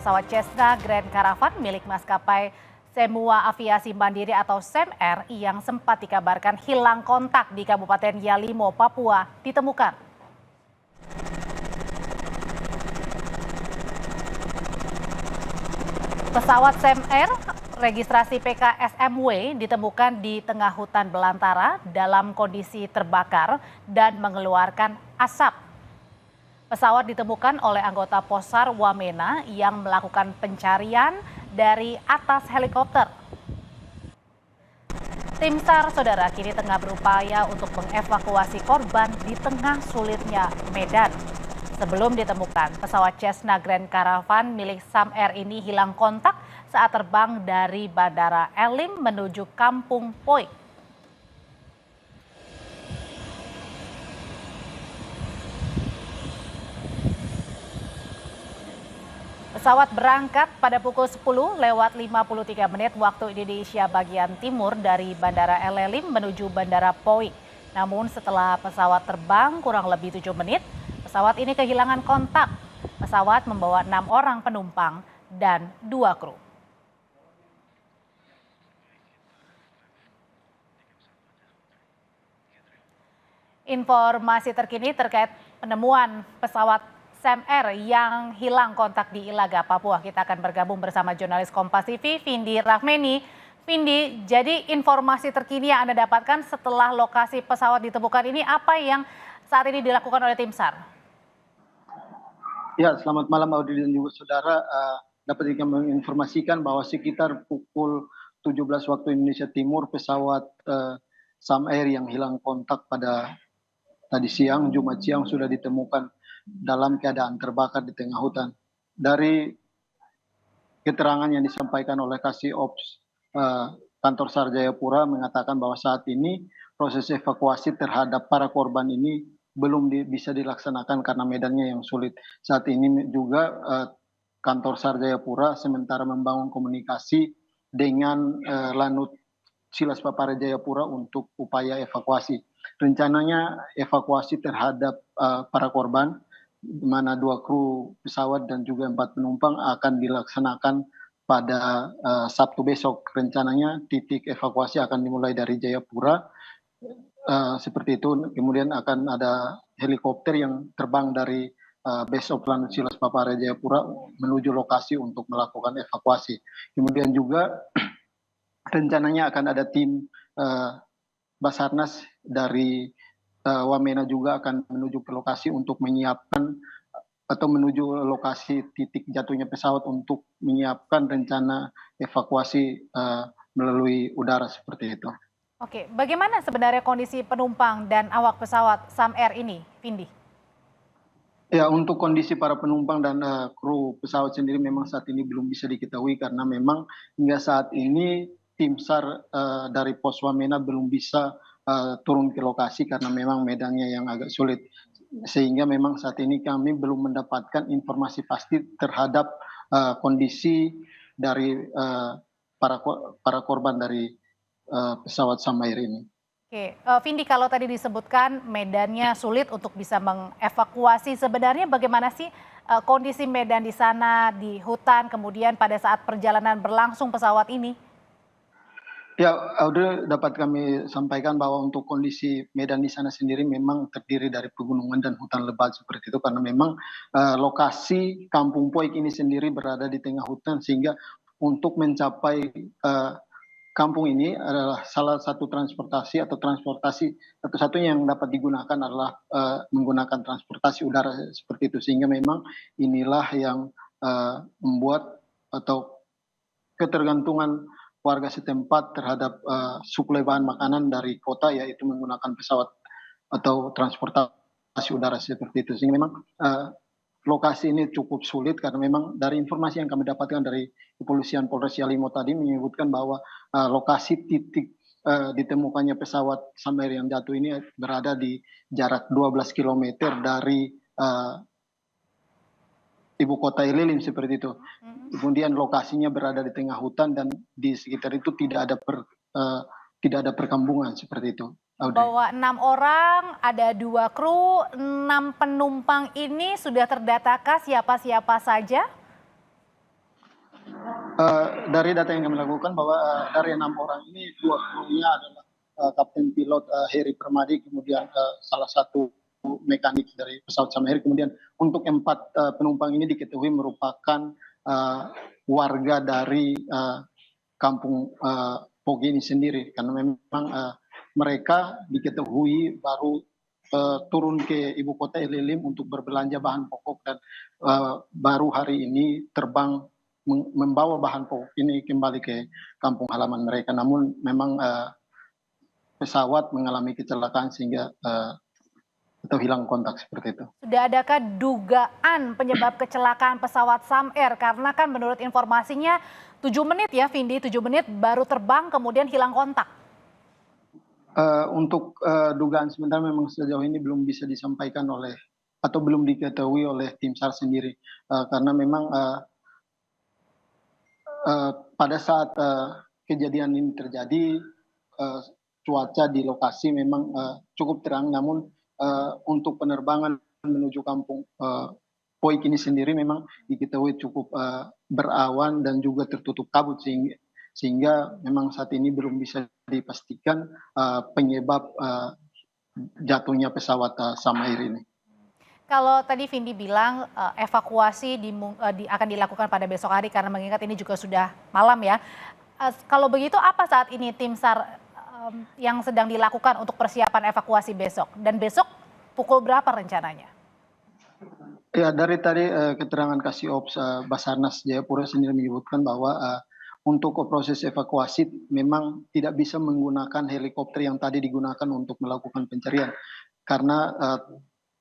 pesawat Cessna Grand Caravan milik maskapai Semua Aviasi Mandiri atau SEMR yang sempat dikabarkan hilang kontak di Kabupaten Yalimo, Papua ditemukan. Pesawat SEMR registrasi PKSMW ditemukan di tengah hutan belantara dalam kondisi terbakar dan mengeluarkan asap. Pesawat ditemukan oleh anggota Posar Wamena yang melakukan pencarian dari atas helikopter. Tim SAR, saudara, kini tengah berupaya untuk mengevakuasi korban di tengah sulitnya medan. Sebelum ditemukan, pesawat Cessna Grand Caravan milik SAMR ini hilang kontak saat terbang dari Bandara Elim menuju Kampung Poik. Pesawat berangkat pada pukul 10:53 waktu Indonesia bagian timur dari Bandara Elim menuju Bandara Poik. Namun setelah pesawat terbang kurang lebih 7 menit, pesawat ini kehilangan kontak. Pesawat membawa 6 orang penumpang dan 2 kru. Informasi terkini terkait penemuan pesawat SEMR yang hilang kontak di Ilaga, Papua. Kita akan bergabung bersama jurnalis Kompas TV, Vindi Rahmeni. Vindi, jadi informasi terkini yang Anda dapatkan setelah lokasi pesawat ditemukan ini, apa yang saat ini dilakukan oleh tim SAR? Ya, selamat malam Audi dan juga saudara. Dapat kami menginformasikan bahwa sekitar pukul 17 waktu Indonesia Timur pesawat SAMR yang hilang kontak pada tadi siang, Jumat siang sudah ditemukan dalam keadaan terbakar di tengah hutan. Dari keterangan yang disampaikan oleh Kasih Ops Kantor SAR Jayapura mengatakan bahwa saat ini proses evakuasi terhadap para korban ini belum bisa dilaksanakan karena medannya yang sulit. Saat ini juga Kantor SAR Jayapura sementara membangun komunikasi dengan Lanut Silas Papare Jayapura untuk upaya evakuasi. Rencananya evakuasi terhadap para korban, di mana 2 kru pesawat dan juga 4 penumpang akan dilaksanakan pada Sabtu besok. Rencananya titik evakuasi akan dimulai dari Jayapura, seperti itu. Kemudian akan ada helikopter yang terbang dari base of Lanut Silas Papare Jayapura menuju lokasi untuk melakukan evakuasi. Kemudian juga rencananya akan ada tim Basarnas dari Wamena juga akan menuju ke lokasi untuk menyiapkan atau menuju lokasi titik jatuhnya pesawat untuk menyiapkan rencana evakuasi melalui udara seperti itu. Oke, bagaimana sebenarnya kondisi penumpang dan awak pesawat SAMR ini, Vindi? Ya, untuk kondisi para penumpang dan kru pesawat sendiri memang saat ini belum bisa diketahui karena memang hingga saat ini tim SAR dari Pos Wamena belum bisa turun ke lokasi karena memang medannya yang agak sulit. Sehingga memang saat ini kami belum mendapatkan informasi pasti terhadap kondisi dari para korban dari pesawat SAMR ini. Oke, Vindi, kalau tadi disebutkan medannya sulit untuk bisa mengevakuasi, sebenarnya bagaimana sih kondisi medan di sana, di hutan, kemudian pada saat perjalanan berlangsung pesawat ini? Ya, Audrey, dapat kami sampaikan bahwa untuk kondisi medan di sana sendiri memang terdiri dari pegunungan dan hutan lebat seperti itu karena memang lokasi Kampung Poik ini sendiri berada di tengah hutan sehingga untuk mencapai kampung ini adalah salah satu transportasi satu-satunya yang dapat digunakan adalah menggunakan transportasi udara seperti itu sehingga memang inilah yang membuat atau ketergantungan warga setempat terhadap suplai bahan makanan dari kota yaitu menggunakan pesawat atau transportasi udara seperti itu sehingga memang lokasi ini cukup sulit karena memang dari informasi yang kami dapatkan dari Kepolisian Polres Yalimo tadi menyebutkan bahwa lokasi titik ditemukannya pesawat SAMR yang jatuh ini berada di jarak 12 km dari ibu kota Ililim seperti itu. Kemudian lokasinya berada di tengah hutan dan di sekitar itu tidak ada perkampungan seperti itu. Bahwa 6 orang, ada 2 kru, 6 penumpang ini sudah terdatakah siapa-siapa saja? dari data yang kami lakukan bahwa dari 6 orang ini 2 krunya adalah kapten pilot Heri Permadi, kemudian salah satu mekanik dari pesawat Sam Air, kemudian untuk 4 penumpang ini diketahui merupakan warga dari kampung Poge ini sendiri, karena memang mereka diketahui baru turun ke ibu kota Elelim untuk berbelanja bahan pokok dan baru hari ini terbang membawa bahan pokok ini kembali ke kampung halaman mereka. Namun memang pesawat mengalami kecelakaan sehingga atau hilang kontak seperti itu. Sudah adakah dugaan penyebab kecelakaan pesawat Sam Air? Karena kan menurut informasinya 7 menit ya Vindi, 7 menit baru terbang kemudian hilang kontak. Untuk dugaan sementara memang sejauh ini belum bisa disampaikan oleh atau belum diketahui oleh tim SAR sendiri, karena memang pada saat kejadian ini terjadi cuaca di lokasi memang cukup terang, namun untuk penerbangan menuju kampung Poik ini sendiri memang diketahui cukup berawan dan juga tertutup kabut, sehingga memang saat ini belum bisa dipastikan penyebab jatuhnya pesawat Sam Air ini. Kalau tadi Vindi bilang evakuasi akan dilakukan pada besok hari karena mengingat ini juga sudah malam ya. Kalau begitu apa saat ini tim SAR yang sedang dilakukan untuk persiapan evakuasi besok? Dan besok pukul berapa rencananya? Ya, dari tadi keterangan Kasih-Ops Basarnas Jayapura sendiri menyebutkan bahwa untuk proses evakuasi memang tidak bisa menggunakan helikopter yang tadi digunakan untuk melakukan pencarian, karena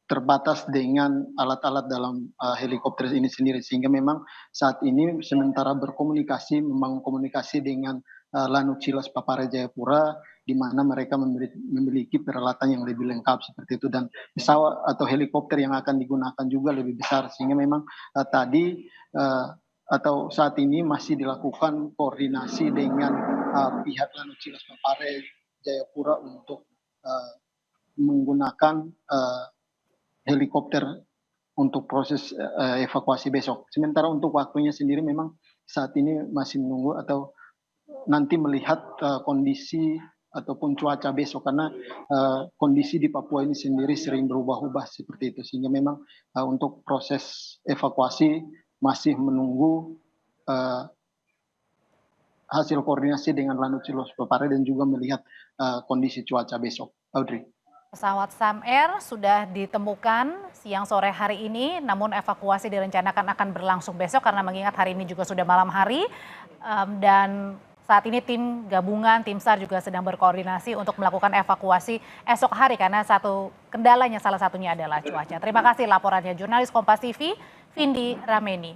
terbatas dengan alat-alat dalam helikopter ini sendiri, sehingga memang saat ini sementara membangun komunikasi dengan Lanut Cilas Papare Jayapura, di mana mereka memiliki peralatan yang lebih lengkap seperti itu, dan pesawat atau helikopter yang akan digunakan juga lebih besar, sehingga memang tadi atau saat ini masih dilakukan koordinasi dengan pihak Lanut Cilas Papare Jayapura untuk menggunakan helikopter untuk proses evakuasi besok. Sementara untuk waktunya sendiri memang saat ini masih menunggu atau nanti melihat kondisi ataupun cuaca besok, karena kondisi di Papua ini sendiri sering berubah-ubah seperti itu, sehingga memang untuk proses evakuasi masih menunggu hasil koordinasi dengan Lanut Cilas Papare dan juga melihat kondisi cuaca besok. Audrey. Pesawat Sam Air sudah ditemukan siang sore hari ini, namun evakuasi direncanakan akan berlangsung besok karena mengingat hari ini juga sudah malam hari. Dan saat ini tim gabungan, tim SAR juga sedang berkoordinasi untuk melakukan evakuasi esok hari karena kendalanya salah satunya adalah cuaca. Terima kasih laporannya jurnalis Kompas TV, Vindi Rameni.